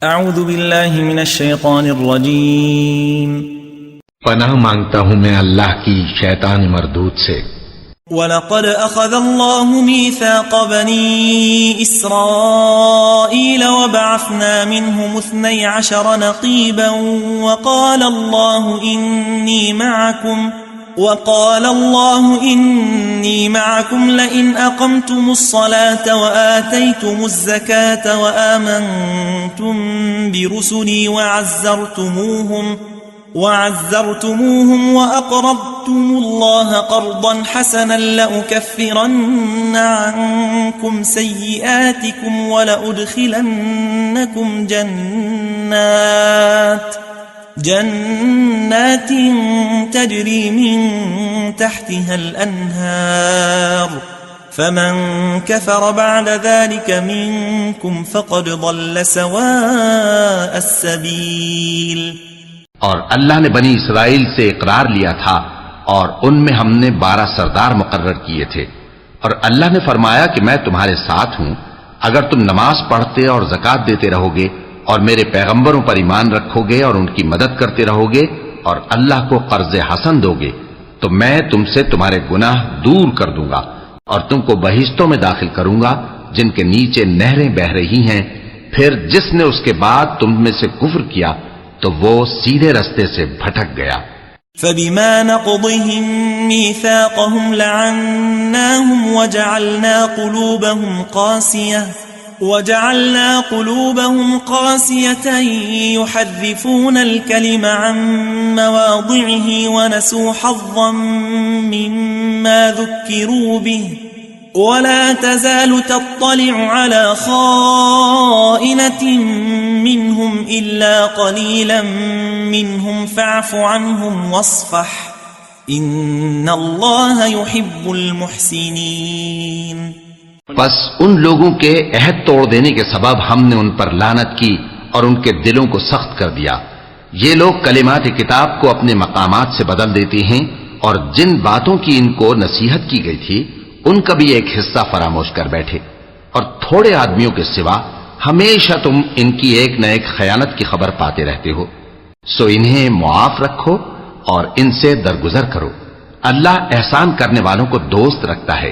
اعوذ باللہ من الشیطان الرجیم پناہ مانگتا ہوں میں اللہ کی شیطان مردود سے۔ وَلَقَدْ أَخَذَ اللَّهُ مِيثَاقَ بَنِي إِسْرَائِيلَ وَبَعَثْنَا مِنْهُمُ 12 نَقِيبًا وَقَالَ اللَّهُ إِنِّي مَعَكُمْ لَئِنْ أَقَمْتُمُ الصَّلَاةَ وَآتَيْتُمُ الزَّكَاةَ وَآمَنْتُمْ بِرُسُلِي وَعَزَّرْتُمُوهُمْ وَأَقْرَضْتُمُ اللَّهَ قَرْضًا حَسَنًا لَأُكَفِّرَنَّ عَنْكُمْ سَيِّئَاتِكُمْ وَلَأُدْخِلَنَّكُمْ جنات تجري من تحتها الأنهار فمن كفر بعد ذلك منكم فقد ضل سواء السبيل۔ اور اللہ نے بنی اسرائیل سے اقرار لیا تھا اور ان میں ہم نے 12 سردار مقرر کیے تھے، اور اللہ نے فرمایا کہ میں تمہارے ساتھ ہوں اگر تم نماز پڑھتے اور زکوٰۃ دیتے رہو گے اور میرے پیغمبروں پر ایمان رکھو گے اور ان کی مدد کرتے رہو گے اور اللہ کو قرض حسن دو گے تو میں تم سے تمہارے گناہ دور کر دوں گا اور تم کو بہشتوں میں داخل کروں گا جن کے نیچے نہریں بہ رہی ہیں۔ پھر جس نے اس کے بعد تم میں سے کفر کیا تو وہ سیدھے رستے سے بھٹک گیا۔ فَبِمَا نَقْضِهِمْ مِيثَاقَهُمْ لَعَنَّاهُمْ وَجَعَلْنَا قُلُوبَهُمْ قَاسِيَةً يُحَرِّفُونَ الْكَلِمَ عَن مَّوَاضِعِهِ وَنَسُوا حَظًّا مِّمَّا ذُكِّرُوا بِهِ وَلَا تَزَالُ تَطَّلِعُ عَلَى خَائِنَةٍ مِّنْهُمْ إِلَّا قَلِيلًا مِّنْهُمْ فَاعْفُ عَنْهُمْ وَاصْفَحْ إِنَّ اللَّهَ يُحِبُّ الْمُحْسِنِينَ۔ پس ان لوگوں کے عہد توڑ دینے کے سبب ہم نے ان پر لعنت کی اور ان کے دلوں کو سخت کر دیا۔ یہ لوگ کلمات کتاب کو اپنے مقامات سے بدل دیتے ہیں اور جن باتوں کی ان کو نصیحت کی گئی تھی ان کا بھی ایک حصہ فراموش کر بیٹھے، اور تھوڑے آدمیوں کے سوا ہمیشہ تم ان کی ایک نہ ایک خیانت کی خبر پاتے رہتے ہو، سو انہیں معاف رکھو اور ان سے درگزر کرو۔ اللہ احسان کرنے والوں کو دوست رکھتا ہے۔